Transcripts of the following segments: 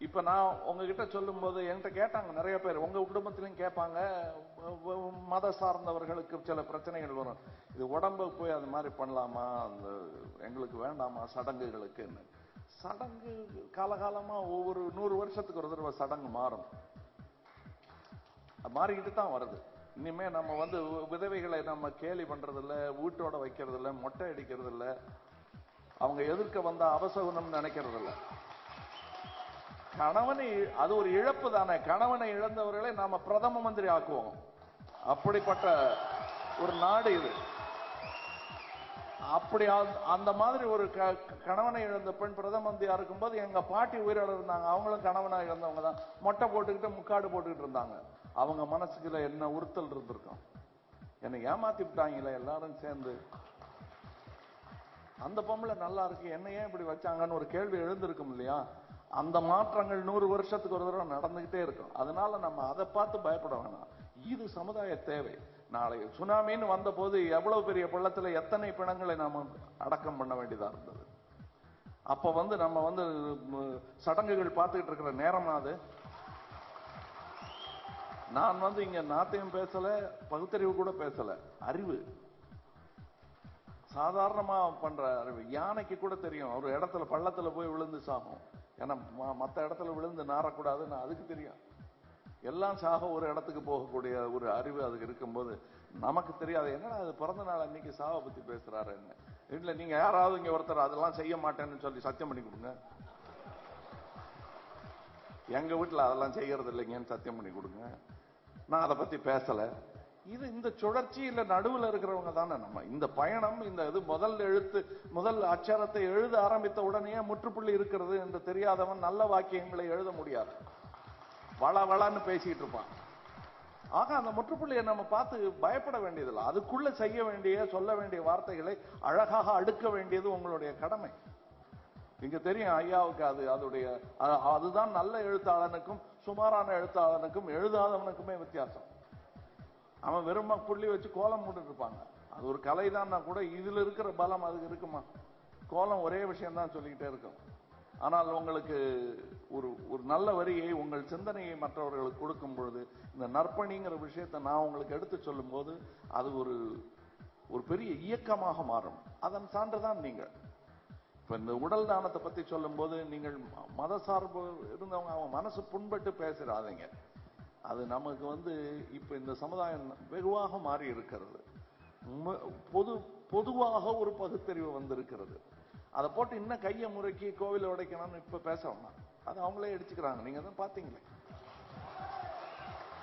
இப்ப நான் உங்ககிட்ட சொல்லும் போது என்கிட்ட கேட்டாங்க நிறைய பேர், உங்க குடும்பத்திலையும் கேட்பாங்க, மத சார்ந்தவர்களுக்கு சில பிரச்சனைகள் வரும். இது உடம்புக்கு போய் அது மாதிரி பண்ணலாமா, அந்த எங்களுக்கு வேண்டாமா சடங்குகளுக்கு. சடங்கு காலகாலமா ஒவ்வொரு 100 வருஷத்துக்கு ஒரு தடவை சடங்கு மாறும், மாறிக்கிட்டு தான் வருது. இனிமே நம்ம விதவைகளை நம்ம கேலி பண்றது இல்ல, வீட்டோட வைக்கிறது இல்ல, மொட்டை அடிக்கிறது இல்ல, அவங்க எதிர்க்க வந்த அவசகுணம் நினைக்கிறது இல்ல. கணவனை, அது ஒரு இழப்பு தானே, கணவனை இழந்தவர்களை நாம பிரதம மந்திரி ஆக்குவோம். அப்படிப்பட்ட ஒரு நாடு இது. அப்படி அந்த மாதிரி ஒரு கணவனை இழந்த பெண் பிரதம மந்திரியா இருக்கும்போது எங்க பாட்டி உயிரோட இருந்தாங்க, அவங்களும் கணவனா இழந்தவங்க தான். மொட்டை போட்டுக்கிட்டு முக்காடு போட்டுக்கிட்டு இருந்தாங்க. அவங்க மனசுக்குள்ள என்ன உறுத்தல் இருந்திருக்கும். என்னை ஏமாத்தி விட்டாங்களே எல்லாரும் சேர்ந்து. அந்த பொம்பளை நல்லா இருக்கு, என்ன ஏன் இப்படி வச்சாங்கன்னு ஒரு கேள்வி எழுந்திருக்கும் இல்லையா? அந்த மாற்றங்கள் 100 வருஷத்துக்கு ஒரு தடவை நடந்துகிட்டே இருக்கும். அதனால நம்ம அதை பார்த்து பயப்பட வேணாம். இது சமுதாய தேவை. நாளை சுனாமின்னு வந்த போது எவ்வளவு பெரிய பள்ளத்துல எத்தனை பிணங்களை நாம அடக்கம் பண்ண வேண்டியதா இருந்தது. அப்ப நம்ம சடங்குகள் பார்த்துக்கிட்டு இருக்கிற நேரம் அது. நான் இங்க நாத்தையும் பேசல, பகுத்தறிவு கூட பேசல, அறிவு, சாதாரணமா பண்ற அறிவு. யானைக்கு கூட தெரியும் ஒரு இடத்துல பள்ளத்துல போய் விழுந்து சாகும், ஏன்னா மற்ற இடத்துல விழுந்து நாரக்கூடாதுன்னு அதுக்கு தெரியும். எல்லாம் சாக ஒரு இடத்துக்கு போகக்கூடிய ஒரு அறிவு அதுக்கு இருக்கும்போது நமக்கு தெரியாது. என்னடா அது பிறந்த நாள் அன்னைக்கு சாவை பத்தி பேசுறாருன்னு. இல்ல, நீங்க யாராவது இங்க ஒருத்தர் அதெல்லாம் செய்ய மாட்டேன்னு சொல்லி சத்தியம் பண்ணி கொடுங்க. எங்க வீட்டுல அதெல்லாம் செய்யறது இல்லைங்கன்னு சத்தியம் பண்ணி கொடுங்க. நான் அதை பத்தி பேசல. இது இந்த சுழற்சியில நடுவில் இருக்கிறவங்க தானே நம்ம. இந்த பயணம், இந்த இது முதல் அச்சரத்தை எழுத ஆரம்பித்த உடனே முற்றுப்புள்ளி இருக்கிறது என்று தெரியாதவன் நல்ல வாக்கியங்களை எழுத முடியாது. வளன்னு பேசிட்டு இருப்பான். ஆக அந்த முற்றுப்புள்ளியை நம்ம பார்த்து பயப்பட வேண்டியதில்லை. அதுக்குள்ள செய்ய வேண்டிய, சொல்ல வேண்டிய வார்த்தைகளை அழகாக அடுக்க வேண்டியது உங்களுடைய கடமை. இங்க தெரியும் ஐயாவுக்கு அதுதான் நல்ல எழுத்தாளனுக்கும் சுமாரான எழுத்தாளனுக்கும் எழுதாதவனுக்குமே வித்தியாசம். அவன் வெறும் புள்ளி வச்சு கோலம் போட்டு இருப்பாங்க. அது ஒரு கலை தான் கூட, இதுல இருக்கிற பலம் அதுக்கு இருக்குமா? கோலம் ஒரே விஷயம் தான் சொல்லிக்கிட்டே இருக்கும். ஆனால் உங்களுக்கு ஒரு நல்ல வரியை, உங்கள் சிந்தனையை மற்றவர்களுக்கு கொடுக்கும் பொழுது, இந்த நற்பணிங்கிற விஷயத்தை நான் உங்களுக்கு எடுத்து சொல்லும் போது அது ஒரு பெரிய இயக்கமாக மாறும். அதன் சான்றுதான் நீங்கள். இப்ப இந்த உடல் தானத்தை பத்தி சொல்லும் போது, நீங்கள் மத சார்பு இருந்தவங்க அவன் மனசு புண்பட்டு பேசுறாதீங்க. அது நமக்கு இப்ப இந்த சமுதாயம் வெகுவாக மாறி இருக்கிறது. பொதுவாக ஒரு பகுத்தறிவு வந்திருக்கிறது. அதை போட்டு இன்னும் கையை முறைக்கி கோவில உடைக்கணும்னு இப்ப பேச வேணாம். அது அவங்களே அடிச்சுக்கிறாங்க. நீங்க தான் பாத்தீங்களே,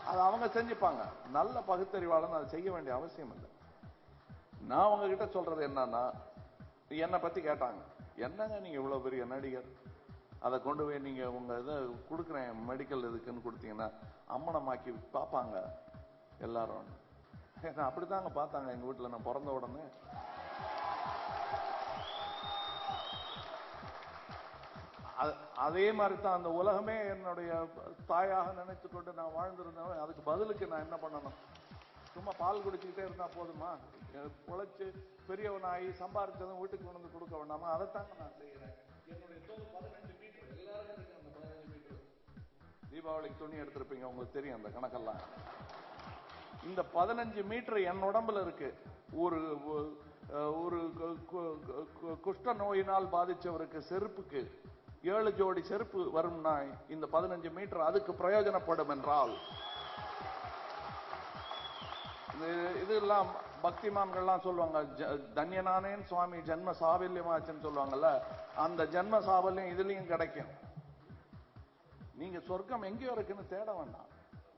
அது அவங்க செஞ்சுப்பாங்க. நல்ல பகுத்தறிவாளன் அதை செய்ய வேண்டிய அவசியம் இல்லை. நான் உங்ககிட்ட சொல்றது என்னன்னா, என்னை பத்தி கேட்டாங்க, என்னங்க நீங்க இவ்வளவு பெரிய நடிகர், அதை கொண்டு போய் நீங்க உங்க இதை கொடுக்குறேன் மெடிக்கல் இதுக்குன்னு கொடுத்தீங்கன்னா அம்மனமாக்கி பார்ப்பாங்க எல்லாரும். அப்படித்தாங்க பார்த்தாங்க எங்க வீட்டுல நான் பிறந்த உடனே. அதே மாதிரி தான் அந்த உலகமே என்னுடைய தாயாக நினைத்து கொண்டு நான் வாழ்ந்திருந்தவன். அதுக்கு பதிலுக்கு நான் என்ன பண்ணணும்? சும்மா பால் குடிச்சுக்கிட்டே இருந்தா போதுமா? உழைச்சு பெரியவனாகி சம்பாதிச்சதும் வீட்டுக்கு கொண்டு கொடுக்க வேண்டாமா? அதைத்தாங்க நான் செய்யறேன். என்னுடைய தோல் 15 மீட்டர். எல்லாரும் இருக்கு அந்த 15 மீட்டர். தீபாவளிக்கு துணி எடுத்திருப்பீங்க, உங்களுக்கு தெரியும் அந்த கணக்கெல்லாம். இந்த 15 மீட்டர் என் உடம்புல இருக்கு. ஒரு குஷ்ட நோயினால் பாதிச்சவருக்கு செருப்புக்கு 7 ஜோடி செருப்பு வரும்னா இந்த 15 மீட்டர் அதுக்கு பிரயோஜனப்படும் என்றால், இதெல்லாம் பக்திமான்கள்லாம் சொல்லுவாங்க, தன்யனானேன் சுவாமி ஜென்ம சாவல்யமாச்சுன்னு சொல்லுவாங்கல்ல, அந்த ஜென்ம சாவல்யம் இதுலயும் கிடைக்கும். நீங்க சொர்க்கம் எங்கேயோ இருக்குன்னு தேட வேண்டாம்,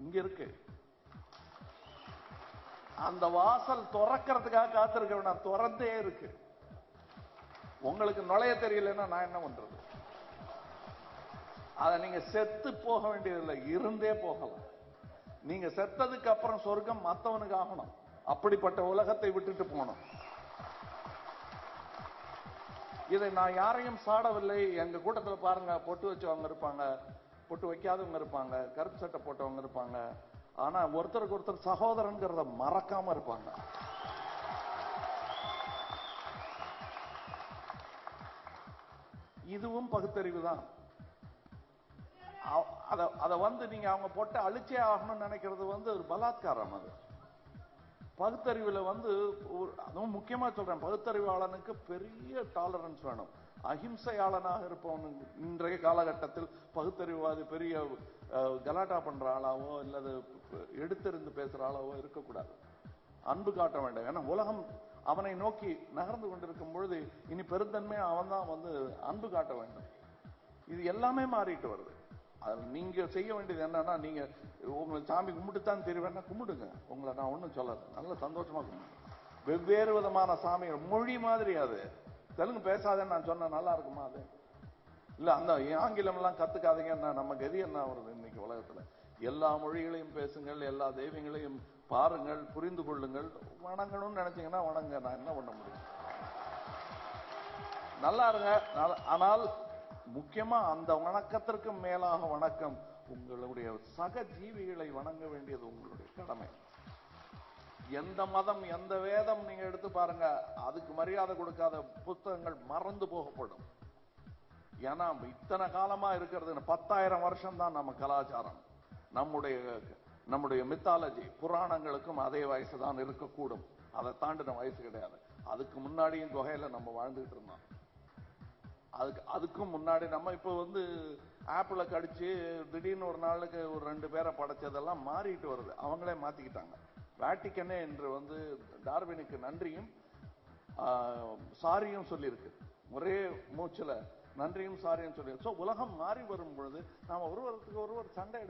இங்க இருக்கு. அந்த வாசல் திறக்கிறதுக்காக காத்திருக்க வேண்டாம், திறந்தே இருக்கு. உங்களுக்கு நுழைய தெரியலன்னா நான் என்ன பண்றது? அதை நீங்க செத்து போக வேண்டியதில்லை, இருந்தே போகலாம். நீங்க செத்ததுக்கு அப்புறம் சொர்க்கம் மத்தவனுக்கு ஆகணும். அப்படிப்பட்ட உலகத்தை விட்டுட்டு போகணும். இதை நான் யாரையும் சாடவில்லை. எங்க கூட்டத்தில் பாருங்க, பொட்டு வச்சவங்க இருப்பாங்க, பொட்டு வைக்காதவங்க இருப்பாங்க, கருப்பு சட்டை போட்டவங்க இருப்பாங்க. ஆனா ஒருத்தருக்கு ஒருத்தர் சகோதரன்கிறத மறக்காம இருப்பாங்க. இதுவும் பகுத்தறிவு தான். அதை நீங்க அவங்க போட்டு அழிச்சே ஆகணும்னு நினைக்கிறது ஒரு பலாத்காரம். அது பகுத்தறிவுல அதுவும் முக்கியமா சொல்றேன், பகுத்தறிவாளனுக்கு பெரிய டாலரன்ஸ் வேணும். அஹிம்சையாளனாக இருப்பவன் இன்றைய காலகட்டத்தில் பகுத்தறிவாதி பெரிய கலாட்டா பண்ற ஆளாவோ இல்லது எடுத்திருந்து பேசுற ஆளாவோ இருக்கக்கூடாது. அன்பு காட்ட வேண்டும். ஏன்னா உலகம் அவனை நோக்கி நகர்ந்து கொண்டிருக்கும் பொழுது இனி பெருந்தன்மை அவன் தான் அன்பு காட்ட வேண்டும். இது எல்லாமே மாறிட்டு வருது. நீங்க செய்ய வேண்டியது என்னன்னா, நீங்க உங்களை சாமி கும்பிட்டுத்தான் தெரிவேன்னா கும்பிடுங்க. உங்களை நான் ஒண்ணும் சொல்லாது, நல்ல சந்தோஷமா கும்பிடுங்க. வெவ்வேறு விதமான சாமிகள் மொழி மாதிரி. அது தெலுங்கு பேசாதேன்னு நான் சொன்ன நல்லா இருக்குமா? அது இல்ல. அந்த ஆங்கிலம் எல்லாம் கத்துக்காதீங்க. நம்ம கதி என்ன வருது இன்னைக்கு உலகத்துல? எல்லா மொழிகளையும் பேசுங்கள், எல்லா தெய்வங்களையும் பாருங்கள், புரிந்து கொள்ளுங்கள். வணங்கணும்னு நினைச்சீங்கன்னா வணங்க. நான் என்ன பண்ண முடியும்? நல்லா இருங்க. ஆனால் முக்கியமா அந்த வணக்கத்திற்கு மேலாக வணக்கம், உங்களுடைய சக ஜீவிகளை வணங்க வேண்டியது உங்களுடைய கடமை. எந்த மதம் எந்த வேதம் நீங்க எடுத்து பாருங்க, அதுக்கு மரியாதை கொடுக்காத புத்தகங்கள் மறந்து போகப்படும். ஏன்னா இத்தனை காலமா இருக்கிறது 10,000 வருஷம் தான் நம்ம கலாச்சாரம். நம்முடைய மித்தாலஜி புராணங்களுக்கும் அதே வயசு தான் இருக்கக்கூடும். அதை தாண்டின வயசு கிடையாது. அதுக்கு முன்னாடியும் குகையில நம்ம வாழ்ந்துகிட்டு இருந்தோம். அதுக்கும் முன்னாடி நம்ம இப்ப ஆப்பிள கடிச்சு திடீர்னு ஒரு நாளுக்கு ஒரு 2 பேரை படைச்சதெல்லாம் மாறிட்டு வருது. அவங்களே மாத்திக்கிட்டாங்க. வேட்டிக்கனே என்று டார்வினுக்கு நன்றியும் சாரியும் சொல்லியிருக்கு. ஒரே மூச்சுல நன்றியும் சாரியும் சொல்லி. உலகம் மாறி வரும் பொழுது நாம ஒருவருக்கு ஒருவர் சண்டை